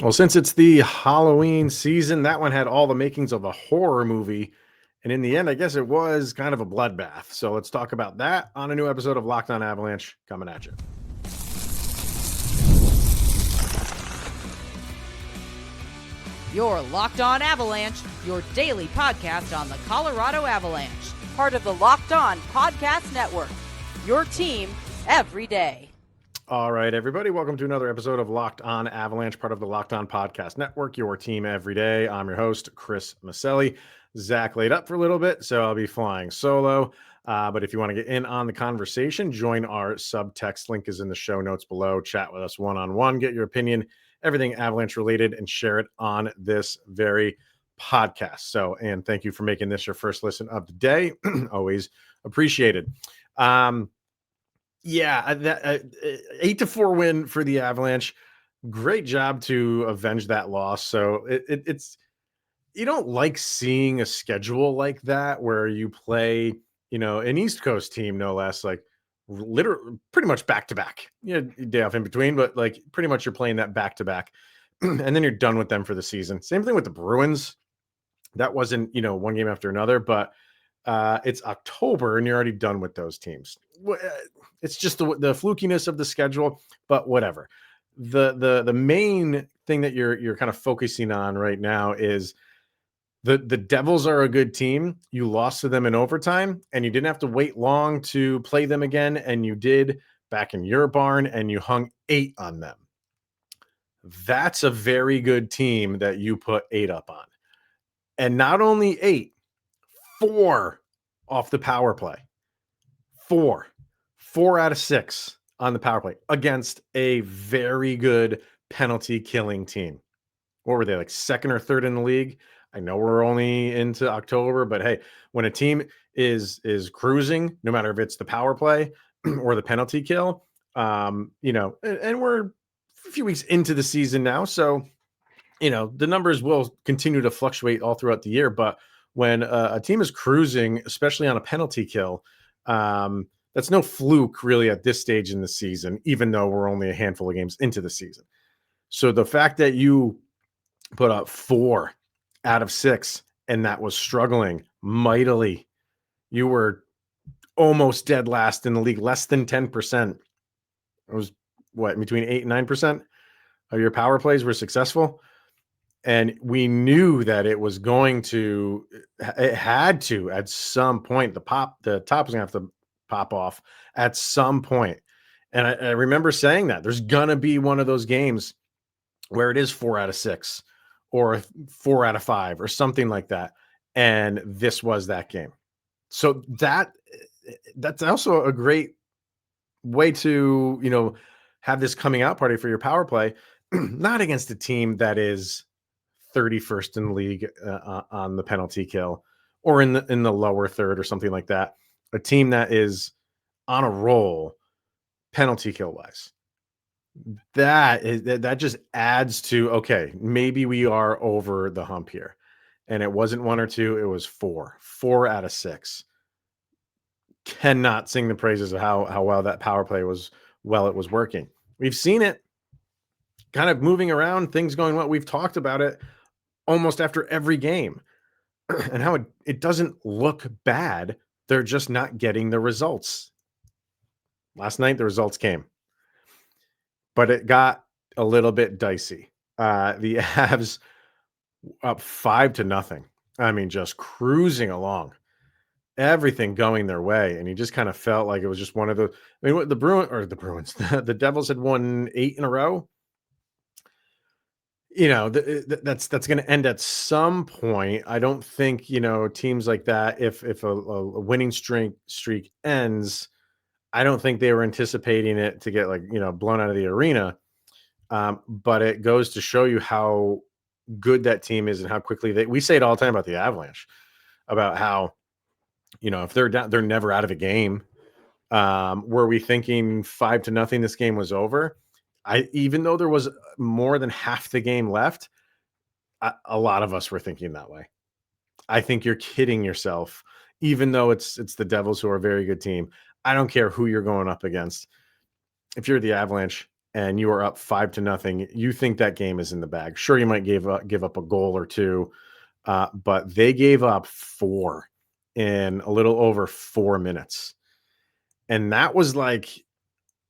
Well, since it's the Halloween season, that one had all the makings of a horror movie. And in the end, I guess it was kind of a bloodbath. So let's talk about that on a new episode of Locked On Avalanche coming at you. Your Locked On Avalanche, your daily podcast on the Colorado Avalanche. Part of the Locked On Podcast Network. Your team every day. All right, everybody, welcome to another episode of Locked On Avalanche, part of the Locked On Podcast Network, your team every day. I'm your host, Chris Maselli. Zach laid up for a little bit, so I'll be flying solo. But if you want to get in on the conversation, join our Subtext. Link is in the show notes below. Chat with us one-on-one, get your opinion, everything Avalanche related, and share it on this very podcast. So, and thank you for making this your first listen of the day. Always appreciated. Yeah, that 8-4 win for the Avalanche. Great job to avenge that loss. So it's you don't like seeing a schedule like that where you play, an East Coast team, no less, like literally pretty much back to back. Day off in between, but like pretty much you're playing that back to back, and then you're done with them for the season. Same thing with the Bruins. That wasn't one game after another, but it's October and you're already done with those teams. It's just the flukiness of the schedule, but whatever. The main thing that you're kind of focusing on right now is the Devils are a good team. You lost to them in overtime, and you didn't have to wait long to play them again, and you did back in your barn, and you hung 8 on them. That's a very good team that you put 8 up on. And not only 8, 4 off the power play. 4 out of 6 on the power play against a very good penalty killing team. What were they, like second or third in the league? I know we're only into October, but hey, when a team is cruising, no matter if it's the power play or the penalty kill, and we're a few weeks into the season now, so the numbers will continue to fluctuate all throughout the year, but when a team is cruising, especially on a penalty kill, that's no fluke really at this stage in the season, even though we're only a handful of games into the season. So the fact that you put up 4 out of 6 and that was struggling mightily, you were almost dead last in the league, less than 10%. It was between 8 and 9% of your power plays were successful. And we knew that it had to at some point, the top was gonna have to pop off at some point. And I remember saying that there's gonna be one of those games where it is 4 out of 6 or 4 out of 5 or something like that. And this was that game. So that's also a great way to, have this coming out party for your power play, not against a team that is 31st in the league on the penalty kill or in the lower third or something like that. A team that is on a roll penalty kill wise. That just adds to, okay, maybe we are over the hump here. And it wasn't 1 or 2, it was 4 out of 6. Cannot sing the praises of how well that power play was. Well, it was working. We've seen it kind of moving around, things going well. We've talked about it almost after every game and how it doesn't look bad. They're just not getting the results. Last night, the results came, but it got a little bit dicey. The Avs up 5-0. I mean, just cruising along, everything going their way. And you just kind of felt like it was just one of the, the Bruins, the Devils had won 8 in a row. That's going to end at some point. I don't think, teams like that, if a winning streak ends, I don't think they were anticipating it to get blown out of the arena. But it goes to show you how good that team is and how quickly we say it all the time about the Avalanche, about how, if they're down, they're never out of a game. Were we thinking 5-0 this game was over? Even though there was more than half the game left, a lot of us were thinking that way. I think you're kidding yourself, even though it's the Devils, who are a very good team. I don't care who you're going up against. If you're the Avalanche, and you are up 5-0, you think that game is in the bag. Sure, you might give up a goal or two, but they gave up 4 in a little over 4 minutes. And that was like,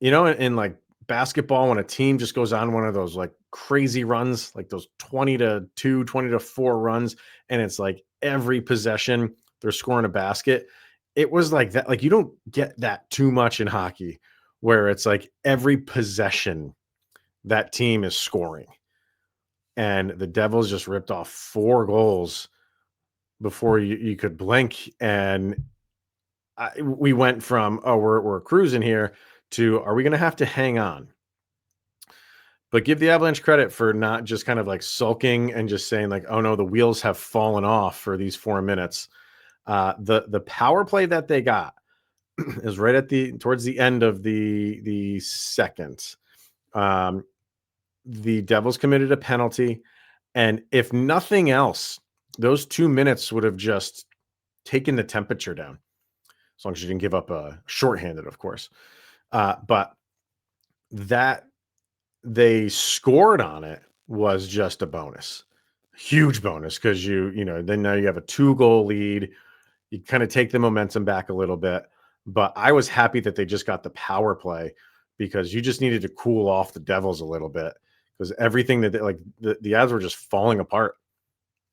in like basketball, when a team just goes on one of those like crazy runs, like those 20-2, 20-4 runs, and it's like every possession they're scoring a basket. It was like that. Like, you don't get that too much in hockey, where it's like every possession that team is scoring. And the Devils just ripped off 4 goals before you could blink. And we went from, oh, we're cruising here, to, are we going to have to hang on? But give the Avalanche credit for not just kind of like sulking and just saying like, oh no, the wheels have fallen off for these 4 minutes. The power play that they got is right at towards the end of the second. The Devils committed a penalty, and if nothing else, those 2 minutes would have just taken the temperature down, as long as you didn't give up a shorthanded, of course. But that they scored on it was just a bonus, huge bonus, because then now you have a 2-goal lead. You kind of take the momentum back a little bit. But I was happy that they just got the power play, because you just needed to cool off the Devils a little bit, because everything that the ads were just falling apart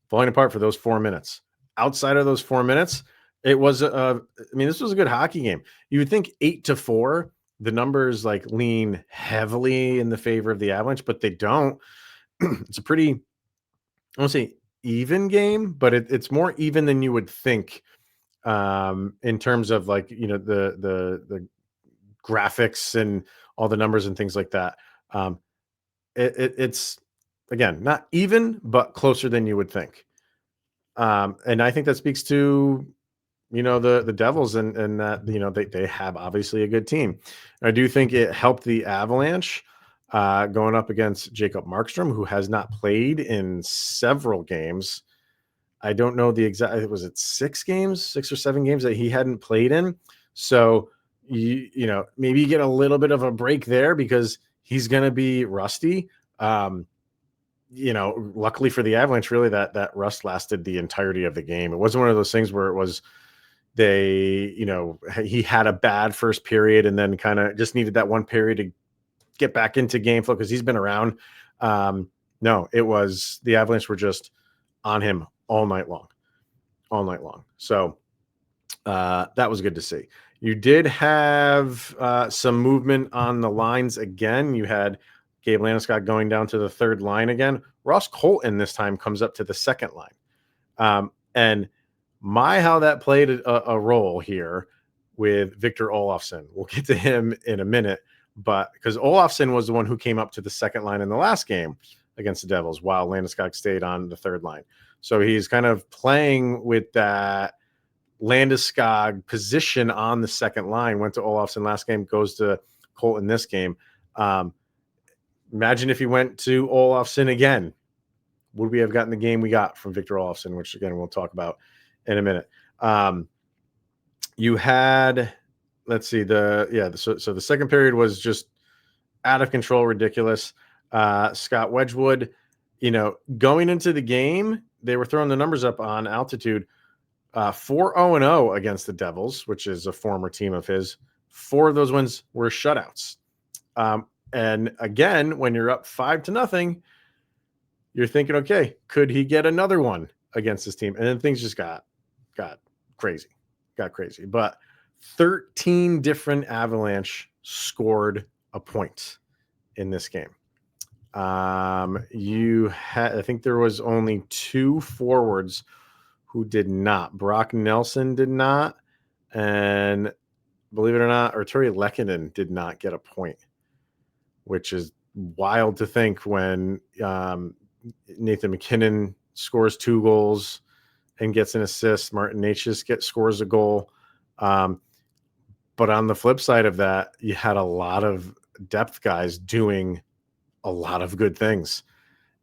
for those 4 minutes. Outside of those 4 minutes, it was this was a good hockey game. You would think 8-4, the numbers like lean heavily in the favor of the Avalanche, but they don't. It's a pretty, I won't say even game, but it's more even than you would think, in terms of like, the graphics and all the numbers and things like that. It's, again, not even, but closer than you would think. And I think that speaks to, the Devils, and that, they have obviously a good team. I do think it helped the Avalanche, going up against Jacob Markstrom, who has not played in several games. I don't know the exact, was it 6 or 7 games that he hadn't played in? So, maybe you get a little bit of a break there, because he's going to be rusty. Luckily for the Avalanche, really, that rust lasted the entirety of the game. It wasn't one of those things where it was, he had a bad first period and then kind of just needed that one period to get back into game flow, because he's been around. No, it was, the Avalanche were just on him all night long. So that was good to see. You did have some movement on the lines again. You had Gabe Landeskog going down to the third line again. Ross Colton this time comes up to the second line. And how that played a role here with Victor Olofsson. We'll get to him in a minute, but because Oloffson was the one who came up to the second line in the last game against the Devils, while Landeskog stayed on the third line. So he's kind of playing with that Landeskog position on the second line. Went to Oloffson last game, goes to Colton this game. Imagine if he went to Oloffson again. Would we have gotten the game we got from Victor Olofsson, which again we'll talk about in a minute. You had, let's see, so the second period was just out of control, ridiculous. Scott Wedgwood, going into the game, they were throwing the numbers up on altitude. 4-0-0 against the Devils, which is a former team of his. 4 of those wins were shutouts. And again, when you're up 5-0, you're thinking, okay, could he get another one against this team? And then things just got crazy. But 13 different Avalanche scored a point in this game. I think there was only 2 forwards who did not. Brock Nelson did not, and believe it or not, Arturi Lehkonen did not get a point, which is wild to think when Nathan McKinnon scores 2 goals and gets an assist. Martin Necas scores a goal. But on the flip side of that, you had a lot of depth guys doing a lot of good things.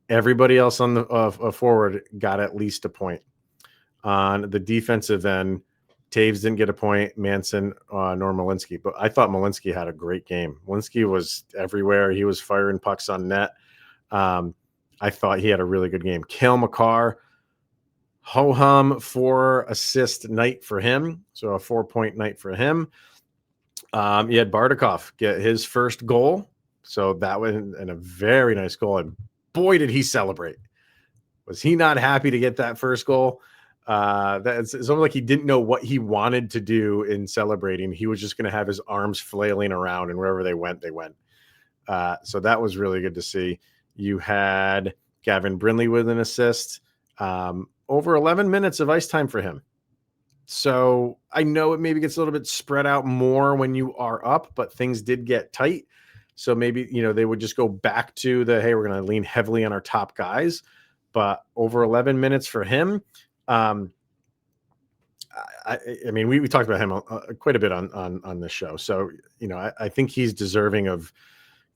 Everybody else on the forward got at least a point. On the defensive end, Taves didn't get a point, Manson, nor Malinsky. But I thought Malinsky had a great game. Malinsky was everywhere. He was firing pucks on net. I thought he had a really good game. Cale Makar, ho-hum 4-assist night for him. So a 4-point night for him. You had Bardakov get his first goal. So that was and a very nice goal. And boy, did he celebrate. Was he not happy to get that first goal? It's almost like he didn't know what he wanted to do in celebrating. He was just going to have his arms flailing around, and wherever they went, they went. So that was really good to see. You had Gavin Brindley with an assist. Over 11 minutes of ice time for him. So I know it maybe gets a little bit spread out more when you are up, but things did get tight. So maybe, they would just go back to hey, we're going to lean heavily on our top guys. But over 11 minutes for him. I mean, we talked about him quite a bit on this show. So, I think he's deserving of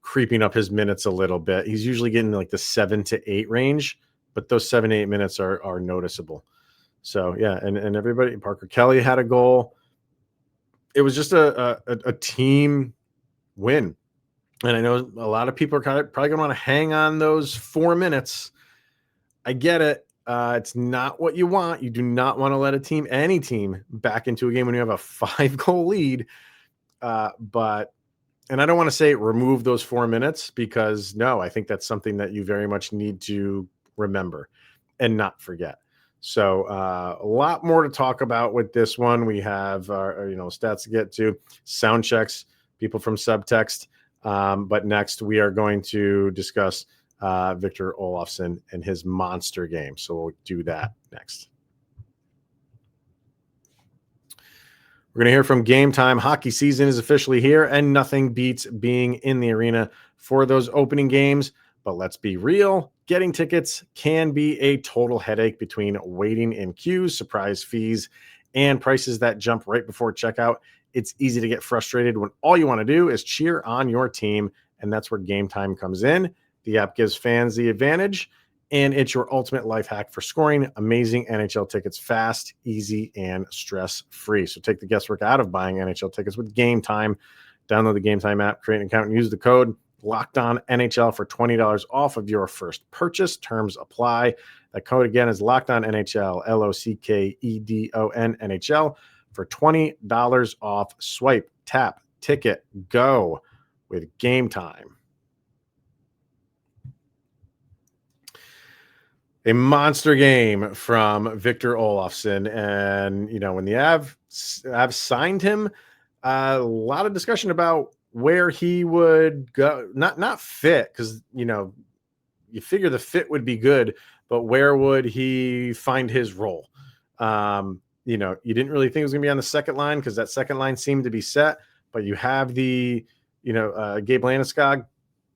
creeping up his minutes a little bit. He's usually getting like the 7 to 8 range, but those 7 to 8 minutes are noticeable. So yeah, and everybody, Parker Kelly had a goal. It was just a team win. And I know a lot of people are probably going to want to hang on those 4 minutes. I get it. It's not what you want. You do not want to let any team back into a game when you have a 5-goal lead. But I don't want to say remove those 4 minutes, because no, I think that's something that you very much need to remember and not forget. So a lot more to talk about with this one. We have our stats to get to, sound checks, people from Subtext. But next we are going to discuss Victor Olofsson and his monster game. So we'll do that next. We're going to hear from Game Time. Hockey season is officially here, and nothing beats being in the arena for those opening games. But let's be real, getting tickets can be a total headache between waiting in queues, surprise fees, and prices that jump right before checkout. It's easy to get frustrated when all you want to do is cheer on your team, and that's where Game Time comes in. The app gives fans the advantage, and it's your ultimate life hack for scoring amazing NHL tickets fast, easy, and stress-free. So take the guesswork out of buying NHL tickets with Game Time. Download the Game Time app, create an account, and use the code LOCKEDONNHL for $20 off of your first purchase. Terms apply. That code again is LOCKEDONNHL, LOCKEDON for $20 off. Swipe, tap, ticket, go with Game Time. A monster game from Victor Olofsson. And, when the Avs signed him, a lot of discussion about where he would go, not fit, because, you figure the fit would be good, but where would he find his role? You didn't really think it was going to be on the second line, because that second line seemed to be set, but you have the, Gabe Landeskog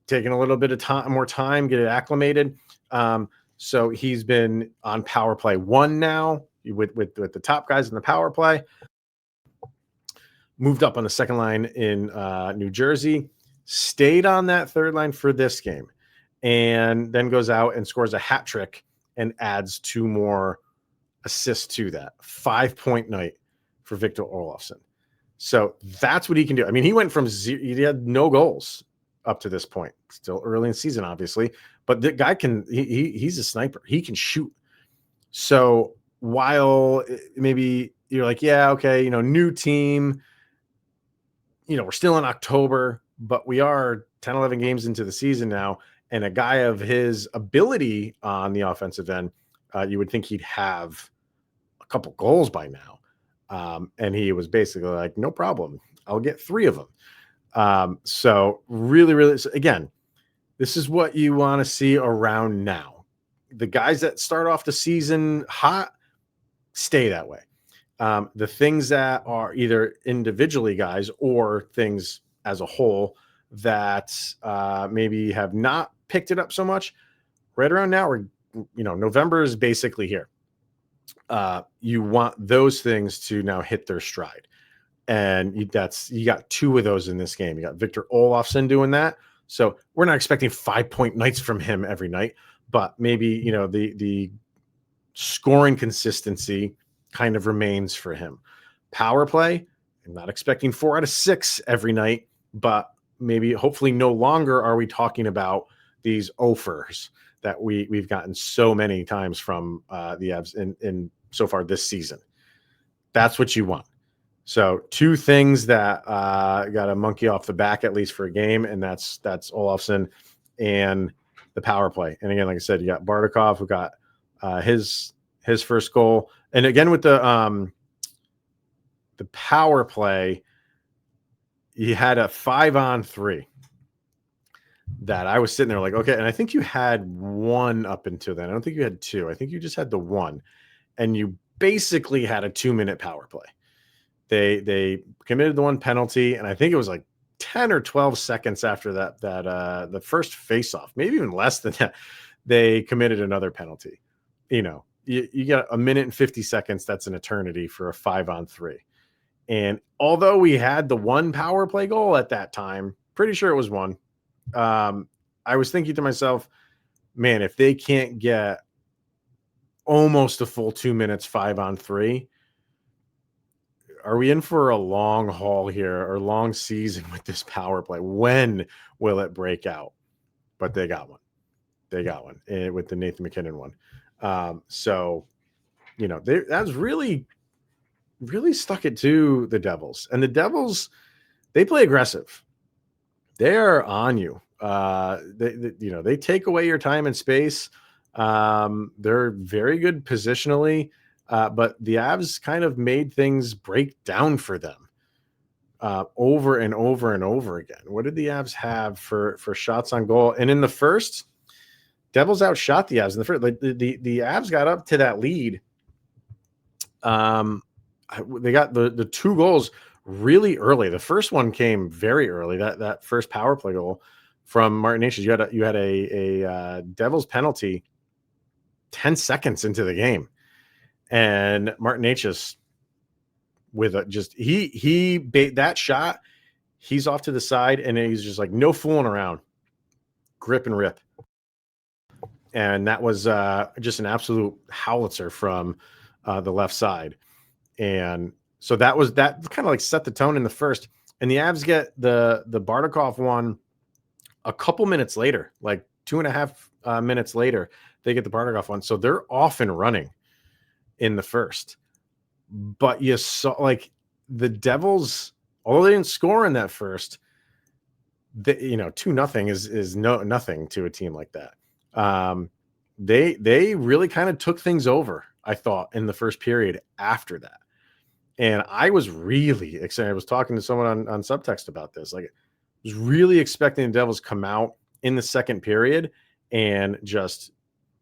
taking a little bit of more time, get it acclimated. So he's been on power play 1 now with the top guys in the power play. Moved up on the second line in New Jersey, stayed on that third line for this game, and then goes out and scores a hat trick and adds 2 more assists to that. 5-point night for Victor Olofsson. So that's what he can do. I mean, he went from he had no goals up to this point. Still early in the season, obviously, but the guy he's a sniper. He can shoot. So while maybe you're like, yeah, okay, new team, we're still in October, but we are 10, 11 games into the season now. And a guy of his ability on the offensive end, you would think he'd have a couple goals by now. And he was basically like, no problem. I'll get 3 of them. So really, really, again, this is what you want to see around now. The guys that start off the season hot, stay that way. The things that are either individually guys or things as a whole that maybe have not picked it up so much, right around now, November is basically here. You want those things to now hit their stride. And you got 2 of those in this game. You got Victor Olofsson doing that. So we're not expecting 5-point nights from him every night, but maybe, the scoring consistency kind of remains for him. Power play, I'm not expecting 4 out of 6 every night, but maybe hopefully no longer are we talking about these offers that we've gotten so many times from the Avs in so far this season. That's what you want. So 2 things that got a monkey off the back, at least for a game, and that's Oloffson and the power play. And again, like I said, you got Bardakov, who got his first goal. And again, with the power play, he had a 5-on-3 that I was sitting there like, okay. And I think you had 1 up until then. I don't think you had 2. I think you just had the 1. And you basically had a 2-minute power play. They committed the 1 penalty, and I think it was like 10 or 12 seconds after that the first faceoff, maybe even less than that, they committed another penalty. You got a minute and 50 seconds. That's an eternity for a 5-on-3. And although we had the 1 power play goal at that time, pretty sure it was 1. I was thinking to myself, man, if they can't get almost a full 2 minutes 5-on-3, are we in for a long haul here or long season with this power play? When will it break out? But they got one. They got one with the Nathan McKinnon one. So, that's really, really stuck it to the Devils. And the Devils, they play aggressive. They are on you. They take away your time and space. They're very good positionally. But the Avs kind of made things break down for them over and over and over again. What did the Avs have for shots on goal? And in the first, Devils outshot the Avs in the first. The Avs got up to that lead. They got the 2 goals really early. The first one came very early. That first power play goal from Martin Necas. You had a Devils penalty 10 seconds into the game. And Martin Necas with he bait that shot, he's off to the side and he's just like, no fooling around, grip and rip. And that was just an absolute howitzer from the left side. And so that kind of like set the tone in the first. And the Avs get the Bardakov one a couple minutes later, like 2.5 minutes later, they get the Bardakov one. So they're off and running in the first. But you saw like the Devils, although they didn't score in that first, 2-0 is nothing to a team like that. They really kind of took things over, I thought, in the first period after that. And I was really excited. I was talking to someone on Subtext about this. Like, I was really expecting the Devils come out in the second period and just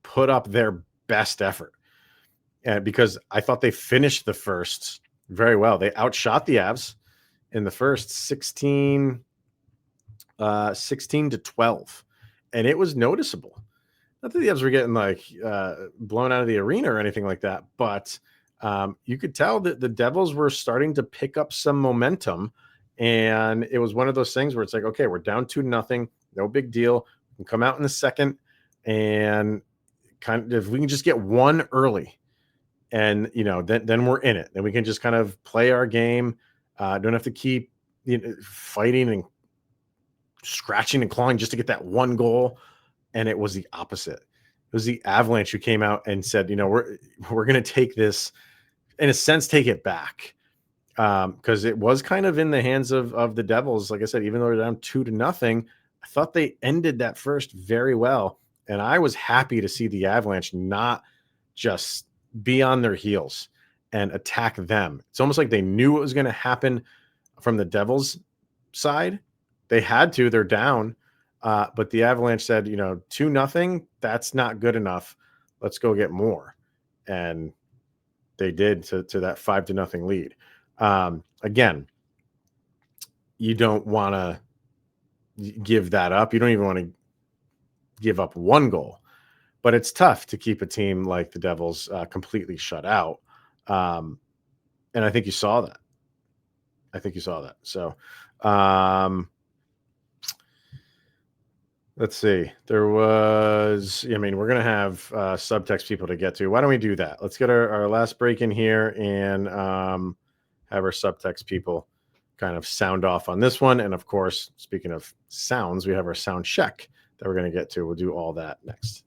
put up their best effort. And because I thought they finished the first very well. They outshot the Avs in the first 16 to 12. And it was noticeable. Not that the Avs were getting like blown out of the arena or anything like that, but you could tell that the Devils were starting to pick up some momentum. And it was one of those things where it's like, okay, we're down 2-0, no big deal. We can come out in the second and kind of, if we can just get 1 early, and then we're in it. Then we can just kind of play our game. Don't have to keep fighting and scratching and clawing just to get that 1 goal. And it was the opposite. It was the Avalanche who came out and said, we're going to take this, in a sense, take it back. Because it was kind of in the hands of the Devils. Like I said, even though they're down 2-0, I thought they ended that first very well. And I was happy to see the Avalanche not just be on their heels and attack them. It's almost like they knew what was going to happen from the Devils side. They had to, they're down. But the Avalanche said, 2-0, that's not good enough. Let's go get more. And they did to that 5-0 lead. Again, you don't want to give that up. You don't even want to give up 1 goal. But it's tough to keep a team like the Devils completely shut out. And I think you saw that. So let's see. There was, we're going to have Subtext people to get to. Why don't we do that? Let's get our last break in here and have our Subtext people kind of sound off on this one. And of course, speaking of sounds, we have our sound check that we're going to get to. We'll do all that next.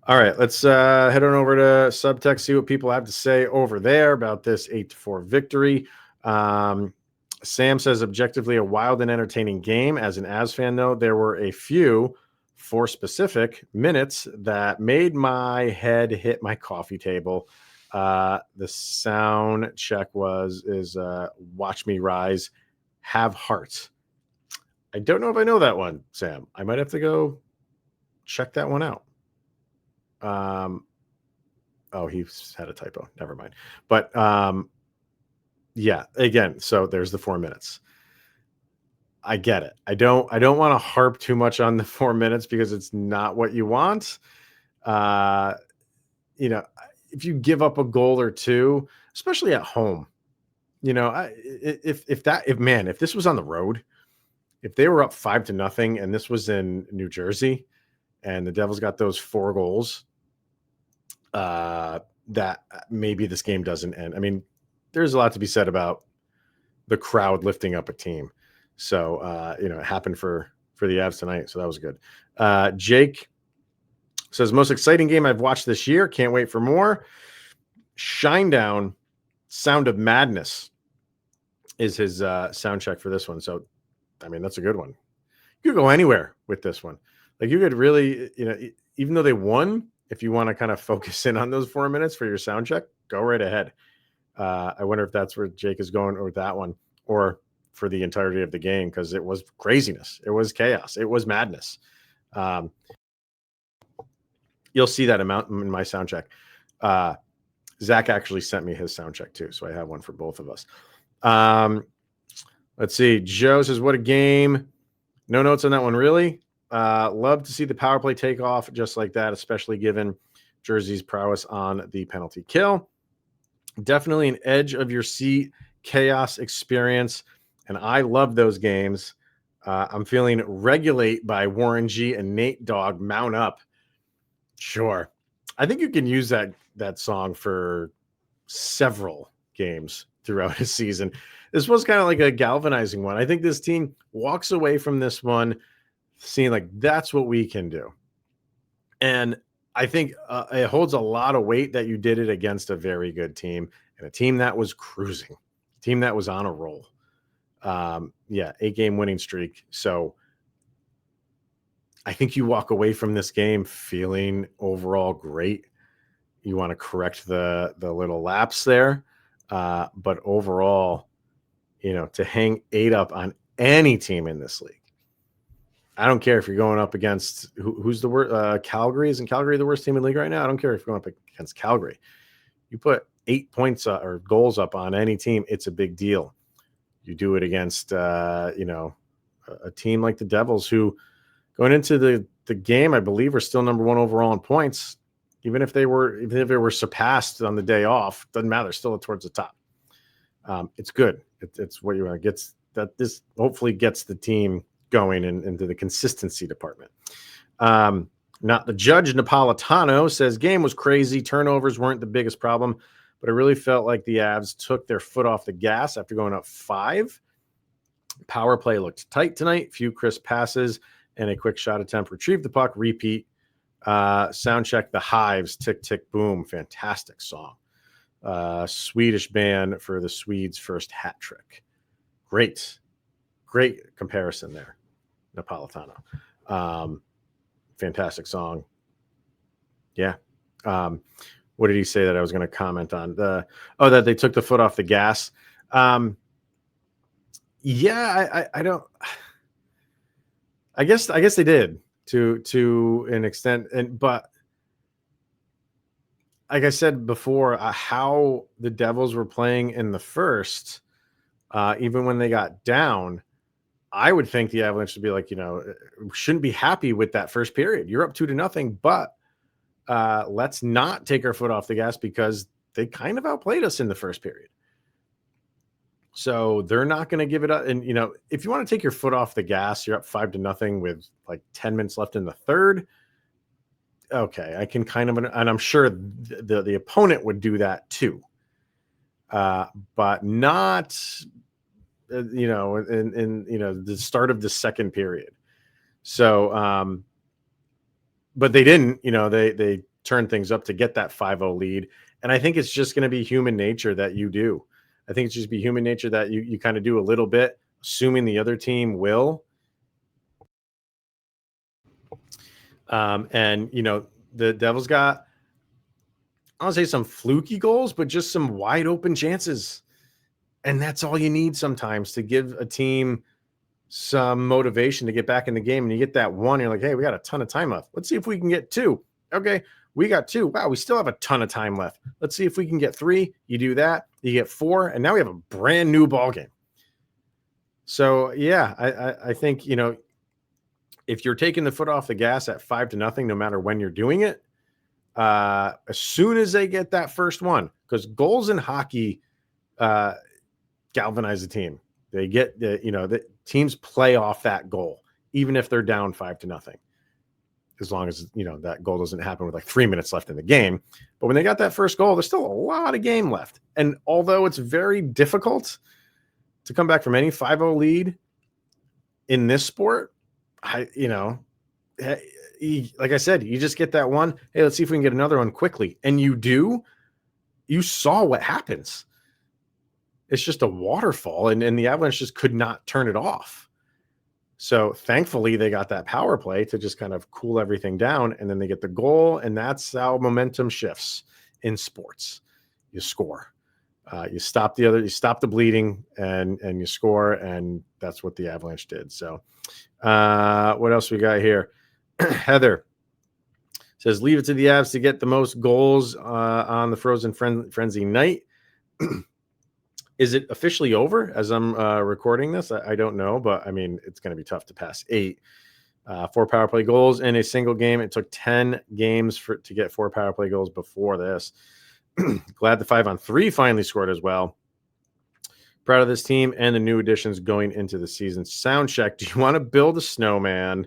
All right, let's head on over to Subtext, see what people have to say over there about this 8-4 victory. Sam says, objectively, a wild and entertaining game. As an Avs fan, though, there were a few, for specific, minutes that made my head hit my coffee table. The sound check is Watch Me Rise, Have Heart. I don't know if I know that one, Sam. I might have to go check that one out. Oh, he's had a typo. Never mind. But yeah, again, so there's the 4 minutes. I get it. I don't want to harp too much on the 4 minutes because it's not what you want. You know, if you give up a goal or two, especially at home, you know, if this was on the road, if they were up 5-0 and this was in New Jersey and the Devils got those 4 goals, that maybe this game doesn't end. I mean, there's a lot to be said about the crowd lifting up a team. So, you know, it happened for the Avs tonight. So that was good. Jake says, most exciting game I've watched this year. Can't wait for more. Shinedown, Sound of Madness is his sound check for this one. So, I mean, that's a good one. You could go anywhere with this one. Like, you could really, you know, even though they won, if you want to kind of focus in on those 4 minutes for your sound check, go right ahead. I wonder if that's where Jake is going with that one, or for the entirety of the game, because it was craziness. It was chaos. It was madness. You'll see that amount in my sound check. Zach actually sent me his sound check too, so I have one for both of us. Let's see. Joe says, what a game. No notes on that one, really. Love to see the power play take off just like that, especially given Jersey's prowess on the penalty kill. Definitely an edge of your seat chaos experience, and I love those games. I'm feeling Regulate by Warren G and Nate Dogg mount up. Sure. I think you can use that song for several games throughout a season. This was kind of like a galvanizing one. I think this team walks away from this one seeing like that's what we can do. And I think it holds a lot of weight that you did it against a very good team and a team that was cruising, a team that was on a roll. 8-game winning streak. So I think you walk away from this game feeling overall great. You want to correct the little lapse there. But overall, you know, to hang 8 up on any team in this league, I don't care if you're going up against who's the worst. Calgary. Isn't Calgary the worst team in the league right now? I don't care if you're going up against Calgary. You put 8 points or goals up on any team, it's a big deal. You do it against, a team like the Devils, who going into the game, I believe, are still number 1 overall in points. Even if they were surpassed on the day off, doesn't matter. Still towards the top. It's good. It's what you want to get. That this hopefully gets the team going into the consistency department. Not the Judge Napolitano says game was crazy. Turnovers weren't the biggest problem, but it really felt like the Avs took their foot off the gas after going up 5. Power play looked tight tonight. Few crisp passes and a quick shot attempt. Retrieve the puck. Repeat. Sound check. The Hives. Tick, tick, boom. Fantastic song. Swedish band for the Swedes' first hat trick. Great comparison there, Napolitano. Fantastic song. Yeah. What did he say that I was going to comment on? That they took the foot off the gas. I don't. I guess they did to an extent, but like I said before, how the Devils were playing in the first, even when they got down, I would think the Avalanche would be like, shouldn't be happy with that first period. You're up 2-0, but let's not take our foot off the gas because they kind of outplayed us in the first period. So they're not going to give it up. And, if you want to take your foot off the gas, you're up 5-0 with like 10 minutes left in the third. okay, I can kind of, and I'm sure the opponent would do that too, but not, in the start of the second period. So, but they didn't, they turned things up to get that 5-0 lead. And I think it's just going to be human nature that you do. I think it's just be human nature that you kind of do a little bit, assuming the other team will. And the Devils got, I don't say some fluky goals, but just some wide open chances. And that's all you need sometimes to give a team some motivation to get back in the game. And you get that one, you're like, hey, we got a ton of time left. Let's see if we can get 2. Okay, we got 2. Wow, we still have a ton of time left. Let's see if we can get 3. You do that, you get 4, and now we have a brand new ball game. So yeah, I think if you're taking the foot off the gas at 5-0, no matter when you're doing it, as soon as they get that first one, because goals in hockey galvanize the team. They get the teams play off that goal, even if they're down 5-0, as long as that goal doesn't happen with like 3 minutes left in the game. But when they got that first goal, there's still a lot of game left. And although it's very difficult to come back from any 5-0 lead in this sport, like I said, you just get that one. Hey, let's see if we can get another one quickly. And you do. You saw what happens. It's just a waterfall, and the Avalanche just could not turn it off. So thankfully, they got that power play to just kind of cool everything down, and then they get the goal, and that's how momentum shifts in sports. You score. You stop the bleeding, and you score, and that's what the Avalanche did. So what else we got here? Heather says, leave it to the Avs to get the most goals on the Frozen Frenzy night. Is it officially over as I'm recording this? I don't know, but I mean, it's going to be tough to pass 8. 4 power play goals in a single game. It took 10 games to get 4 power play goals before this. Glad the 5-on-3 finally scored as well. Proud of this team and the new additions going into the season. Sound check. Do you want to build a snowman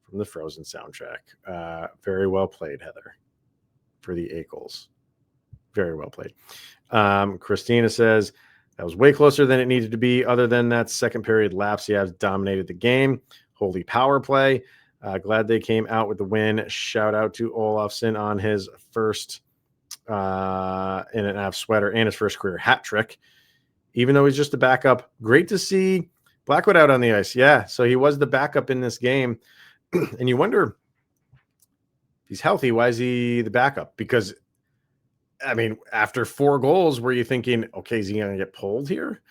from the Frozen soundtrack? Very well played, Heather, for the 8 goals. Very well played. Christina says, that was way closer than it needed to be. Other than that second period lapse, the Avs dominated the game. Holy power play. Glad they came out with the win. Shout out to Oloffson on his first in an Avs sweater and his first career hat trick. Even though he's just a backup, great to see Blackwood out on the ice. Yeah, so he was the backup in this game. And you wonder if he's healthy, why is he the backup? Because, I mean, after 4 goals, were you thinking, okay, is he going to get pulled here?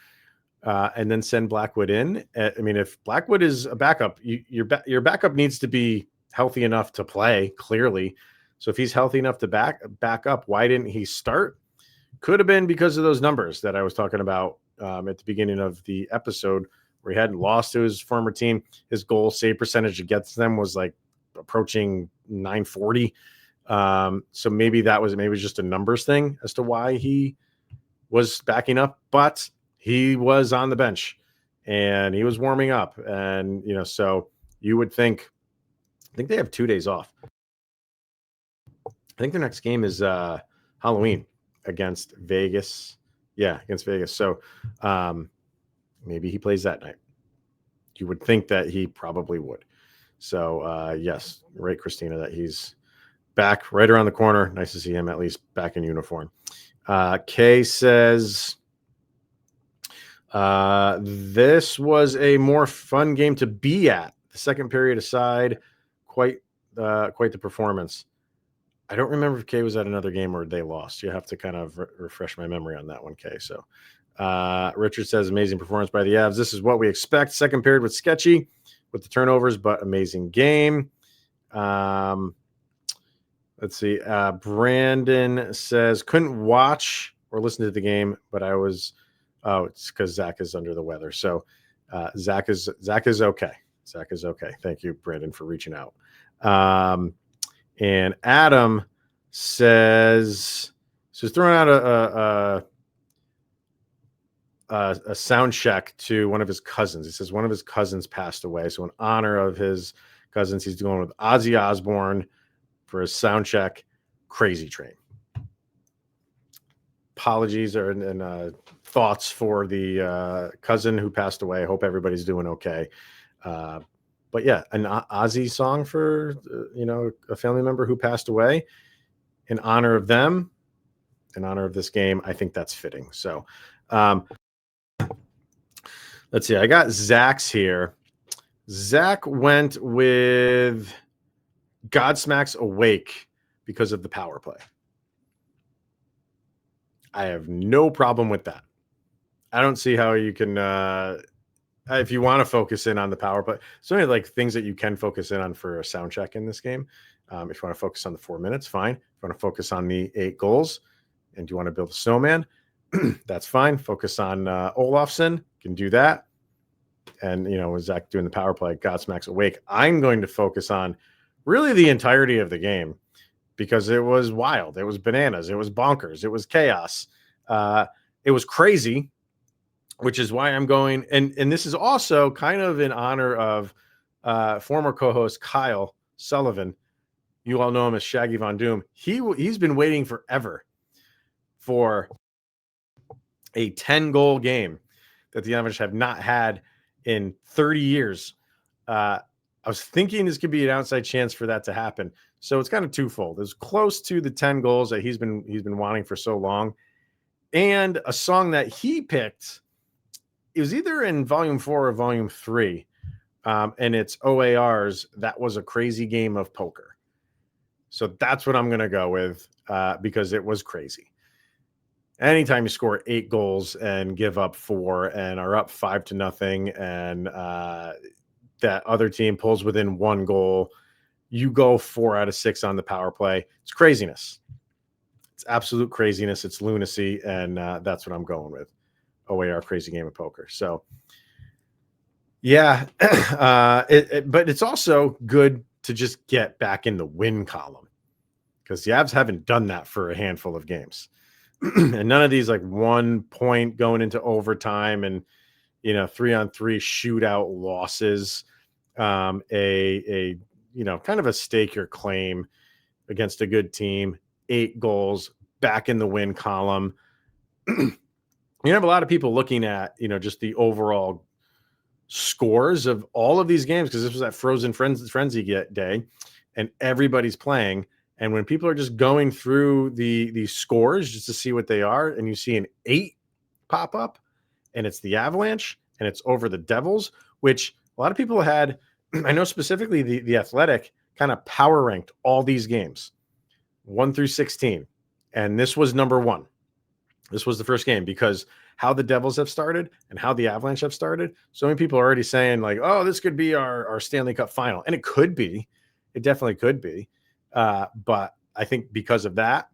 And then send Blackwood in? I mean, if Blackwood is a backup, your backup needs to be healthy enough to play, clearly. So if he's healthy enough to back up, why didn't he start? Could have been because of those numbers that I was talking about at the beginning of the episode, where he hadn't lost to his former team. His goal save percentage against them was like approaching 940. So maybe that was just a numbers thing as to why he was backing up, but he was on the bench and he was warming up. And, so you would think, I think they have 2 days off. I think their next game is Halloween against Vegas. Yeah, against Vegas. So maybe he plays that night. You would think that he probably would. So yes, right, Christina, that he's back right around the corner. Nice to see him at least back in uniform. Kay says, this was a more fun game to be at. The second period aside, quite the performance. I don't remember if Kay was at another game or they lost. You have to kind of refresh my memory on that one, Kay. So Richard says, amazing performance by the Avs. This is what we expect. Second period was sketchy with the turnovers, but amazing game. Let's see. Brandon says, couldn't watch or listen to the game, but I was, it's because Zach is under the weather. So Zach is okay. Zach is okay. Thank you, Brandon, for reaching out. And Adam says, so he's throwing out a sound check to one of his cousins. He says one of his cousins passed away. So in honor of his cousins, he's going with Ozzy Osbourne for a sound check. Crazy Train. Apologies and thoughts for the cousin who passed away. I hope everybody's doing okay. But yeah, an Ozzy song for a family member who passed away in honor of them, in honor of this game. I think that's fitting. So let's see. I got Zach's here. Zach went with Godsmack's Awake because of the power play. I have no problem with that. I don't see how you can, if you want to focus in on the power play, so many like things that you can focus in on for a sound check in this game. If you want to focus on the 4 minutes, fine. If you want to focus on the 8 goals and you want to build a snowman, that's fine. Focus on Oloffson, can do that. And, with Zach doing the power play, Godsmack's Awake, I'm going to focus on really the entirety of the game because it was wild. It was bananas. It was bonkers. It was chaos. It was crazy, which is why I'm going. And this is also kind of in honor of former co-host Kyle Sullivan. You all know him as Shaggy Von Doom. He's been waiting forever for a 10-goal game that the Avalanche have not had in 30 years. I was thinking this could be an outside chance for that to happen. So it's kind of twofold. It's close to the 10 goals that he's been wanting for so long. And a song that he picked, it was either in volume 4 or volume 3. And it's OAR's That Was a Crazy Game of Poker. So that's what I'm going to go with because it was crazy. Anytime you score 8 goals and give up 4 and are up 5-0 and that other team pulls within 1 goal, you go 4 out of 6 on the power play. It's craziness. It's absolute craziness. It's lunacy. And that's what I'm going with. OAR Crazy Game of Poker. So yeah, but it's also good to just get back in the win column because the Avs haven't done that for a handful of games. And none of these like 1 point going into overtime and 3-on-3 shootout losses, a kind of a stake your claim against a good team, 8 goals back in the win column. You have a lot of people looking at just the overall scores of all of these games because this was that frozen frenzy day and everybody's playing. And when people are just going through the scores just to see what they are, and you see an 8 pop up, and it's the Avalanche, and it's over the Devils, which a lot of people had. I know specifically the Athletic kind of power ranked all these games, 1 through 16, and this was number 1. This was the first game because how the Devils have started and how the Avalanche have started. So many people are already saying like, "Oh, this could be our Stanley Cup final," and it could be. It definitely could be. But I think because of that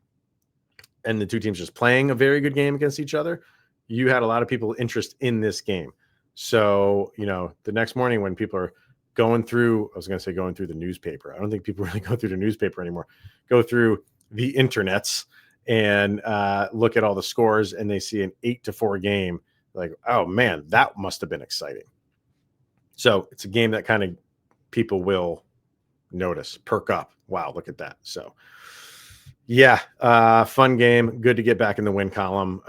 and the two teams just playing a very good game against each other, you had a lot of people interest in this game. So, the next morning when people are going through the newspaper. I don't think people really go through the newspaper anymore. Go through the internets and look at all the scores and they see an 8-4 game. Like, oh man, that must have been exciting. So it's a game that kind of people will notice, perk up. Wow, look at that. So yeah, fun game. Good to get back in the win column.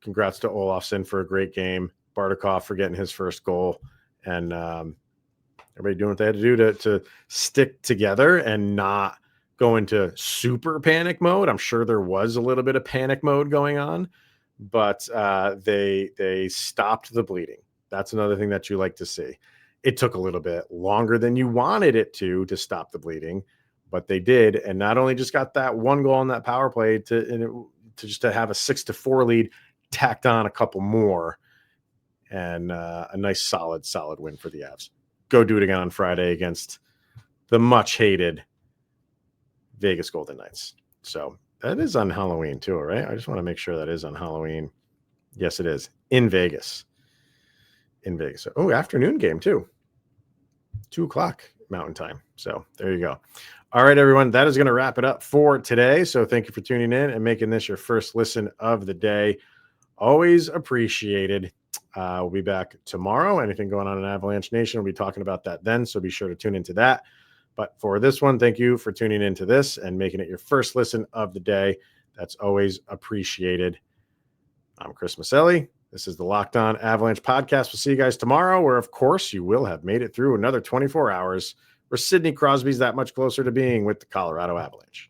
Congrats to Oloffson for a great game. Bartikov for getting his first goal. And everybody doing what they had to do to stick together and not go into super panic mode. I'm sure there was a little bit of panic mode going on, but they stopped the bleeding. That's another thing that you like to see. It took a little bit longer than you wanted it to stop the bleeding, but they did. And not only just got that 1 goal on that power play to have a 6-4 lead, tacked on a couple more, and a nice solid win for the Avs. Go do it again on Friday against the much hated Vegas Golden Knights. So that is on Halloween too, right? I just want to make sure that is on Halloween. Yes, it is in Vegas. Oh, afternoon game too. 2:00 Mountain Time. So there you go. All right, everyone. That is going to wrap it up for today. So thank you for tuning in and making this your first listen of the day. Always appreciated. We'll be back tomorrow. Anything going on in Avalanche Nation, we'll be talking about that then. So be sure to tune into that. But for this one, thank you for tuning into this and making it your first listen of the day. That's always appreciated. I'm Chris Maselli. This is the Locked On Avalanche podcast. We'll see you guys tomorrow, where, of course, you will have made it through another 24 hours where Sidney Crosby's that much closer to being with the Colorado Avalanche.